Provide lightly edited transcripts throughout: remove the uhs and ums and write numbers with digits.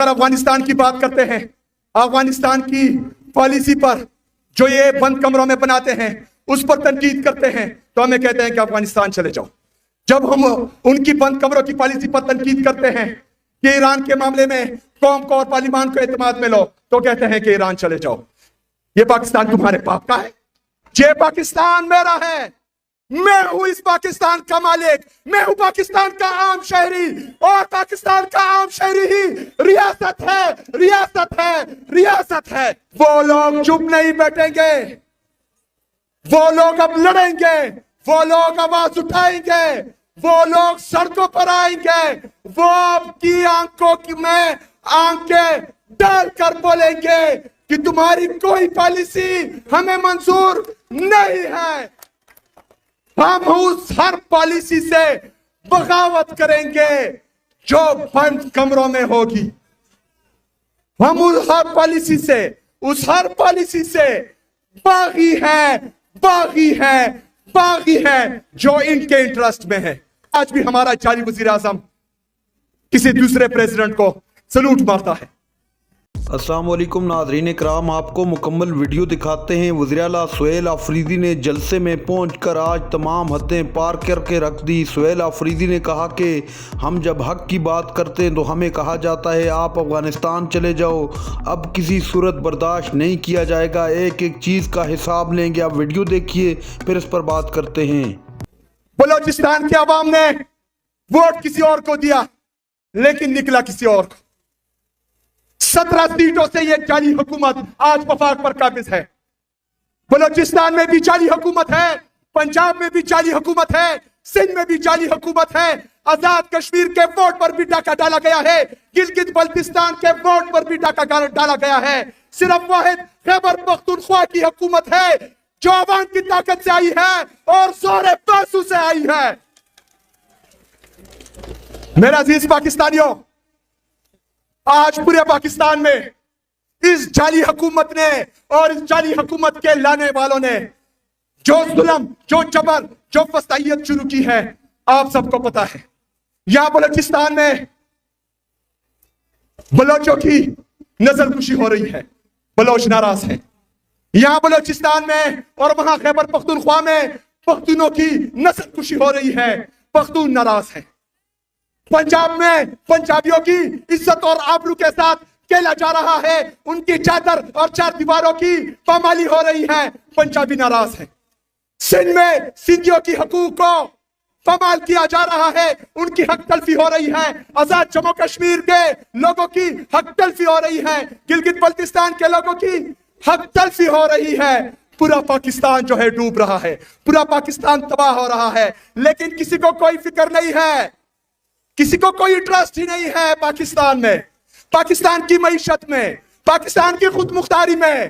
افغانستان کی بات کرتے ہیں، افغانستان کی پالیسی پر جو یہ بند کمروں میں بناتے ہیں اس پر تنقید کرتے ہیں تو ہمیں کہتے ہیں کہ افغانستان چلے جاؤ۔ جب ہم ان کی بند کمروں کی پالیسی پر تنقید کرتے ہیں کہ ایران کے معاملے میں قوم کو اور پارلیمان کو اعتماد میں لو تو کہتے ہیں کہ ایران چلے جاؤ۔ یہ پاکستان تمہارے باپ کا ہے؟ یہ پاکستان میرا ہے، میں ہوں اس پاکستان کا مالک، میں ہوں پاکستان کا عام شہری، اور پاکستان کا عام شہری ہی ریاست ہے، ریاست ہے، ریاست ہے۔ وہ لوگ چپ نہیں بیٹھیں گے، وہ لوگ اب لڑیں گے، وہ لوگ آواز اٹھائیں گے، وہ لوگ سڑکوں پر آئیں گے، وہ آپ کی آنکھوں میں آنکھیں ڈال کر بولیں گے کہ تمہاری کوئی پالیسی ہمیں منظور نہیں ہے، ہم اس ہر پالیسی سے بغاوت کریں گے جو بند کمروں میں ہوگی، ہم اس ہر پالیسی سے باغی ہیں، باغی ہیں، باغی ہیں جو ان کے انٹرسٹ میں ہے۔ آج بھی ہمارا جاری وزیر اعظم کسی دوسرے پریزیڈنٹ کو سلوٹ مارتا ہے۔ السلام علیکم ناظرین اکرام، آپ کو مکمل ویڈیو دکھاتے ہیں۔ وزیر اعلیٰ سہیل آفریدی نے جلسے میں پہنچ کر آج تمام حدیں پار کر کے رکھ دی۔ سہیل آفریدی نے کہا کہ ہم جب حق کی بات کرتے ہیں تو ہمیں کہا جاتا ہے آپ افغانستان چلے جاؤ، اب کسی صورت برداشت نہیں کیا جائے گا، ایک ایک چیز کا حساب لیں گے۔ آپ ویڈیو دیکھیے پھر اس پر بات کرتے ہیں۔ بلوچستان کے عوام نے ووٹ کسی اور کو دیا لیکن نکلا کسی اور کو۔ 17 سیٹوں سے یہ جعلی حکومت آج وفاق پر قابض ہے۔ بلوچستان میں بھی جعلی حکومت ہے، پنجاب میں بھی جعلی حکومت ہے، سندھ میں بھی جعلی حکومت ہے، آزاد کشمیر کے ووٹ پر بھی ڈاکہ ڈالا گیا ہے، گلگت بلتستان کے ووٹ پر بھی ڈاکہ ڈالا گیا ہے۔ صرف واحد خیبر پختونخوا کی حکومت ہے جو عوام کی طاقت سے آئی ہے اور زور پیسوں سے آئی ہے۔ میرے عزیز پاکستانیوں، آج پورے پاکستان میں اس جعلی حکومت نے اور اس جعلی حکومت کے لانے والوں نے جو ظلم، جو جبر، جو فسادیت شروع کی ہے آپ سب کو پتا ہے۔ یہاں بلوچستان میں بلوچوں کی نسل کشی ہو رہی ہے، بلوچ ناراض ہے۔ یہاں بلوچستان میں اور وہاں خیبر پختونخوا میں پختونوں کی نسل کشی ہو رہی ہے، پختون ناراض ہے۔ پنجاب میں پنجابیوں کی عزت اور آبرو کے ساتھ کھیلا جا رہا ہے، ان کی چادر اور چار دیواروں کی پامالی ہو رہی ہے، پنجابی ناراض ہے۔ سندھ میں سندھیوں کی حقوق کو پامال کیا جا رہا ہے، ان کی حق تلفی ہو رہی ہے، آزاد جموں کشمیر کے لوگوں کی حق تلفی ہو رہی ہے، گلگت بلتستان کے لوگوں کی حق تلفی ہو رہی ہے۔ پورا پاکستان جو ہے ڈوب رہا ہے، پورا پاکستان تباہ ہو رہا ہے، لیکن کسی کو کوئی فکر نہیں ہے، کسی کو کوئی انٹرسٹ ہی نہیں ہے پاکستان میں، پاکستان کی معیشت میں، پاکستان کی خود مختاری میں۔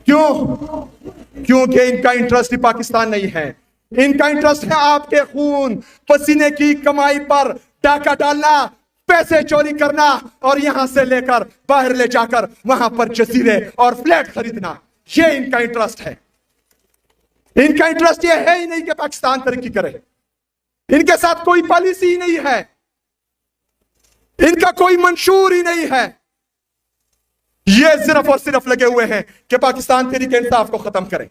کیونکہ ان کا انٹرسٹ ہی پاکستان نہیں ہے، ان کا انٹرسٹ ہے آپ کے خون پسینے کی کمائی پر ڈاکہ ڈالنا، پیسے چوری کرنا اور یہاں سے لے کر باہر لے جا کر وہاں پر جزیرے اور فلیٹ خریدنا، یہ ان کا انٹرسٹ ہے۔ ان کا انٹرسٹ یہ ہے ہی نہیں کہ پاکستان ترقی کرے، ان کے ساتھ کوئی پالیسی ہی نہیں ہے، ان کا کوئی منشور ہی نہیں ہے۔ یہ صرف اور صرف لگے ہوئے ہیں کہ پاکستان تحریک انصاف کو ختم کریں،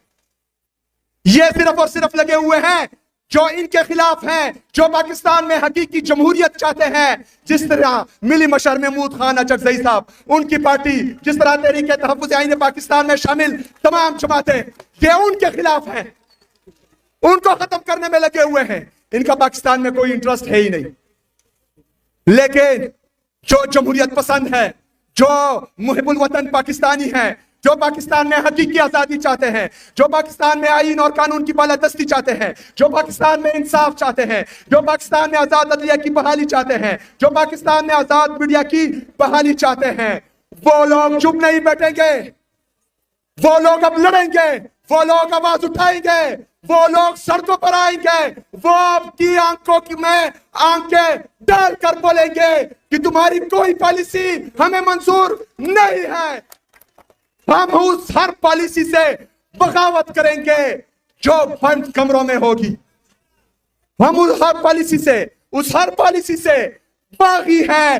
یہ صرف اور صرف لگے ہوئے ہیں جو ان کے خلاف ہیں، جو پاکستان میں حقیقی جمہوریت چاہتے ہیں، جس طرح ملی مشر محمود خان اچکزئی صاحب، ان کی پارٹی، جس طرح تحریک تحفظ آئین پاکستان میں شامل تمام جماعتیں، یہ ان کے خلاف ہیں، ان کو ختم کرنے میں لگے ہوئے ہیں۔ ان کا پاکستان میں کوئی انٹرسٹ ہے ہی نہیں، لیکن جو جمہوریت پسند ہے، جو محب الوطن پاکستانی ہیں، جو پاکستان میں حقیقی آزادی چاہتے ہیں، جو پاکستان میں آئین اور قانون کی بالادستی چاہتے ہیں، جو پاکستان میں انصاف چاہتے ہیں، جو پاکستان میں آزاد عدلیہ کی بحالی چاہتے ہیں، جو پاکستان میں آزاد میڈیا کی بحالی چاہتے ہیں، وہ لوگ چپ نہیں بیٹھیں گے، وہ لوگ اب لڑیں گے، وہ لوگ آواز اٹھائیں گے، وہ لوگ سڑکوں پر آئیں گے، وہ آپ کی آنکھوں میں آنکھیں ڈال کر بولیں گے کہ تمہاری کوئی پالیسی ہمیں منظور نہیں ہے، ہم اس ہر پالیسی سے بغاوت کریں گے جو بند کمروں میں ہوگی، ہم اس ہر پالیسی سے باغی ہیں،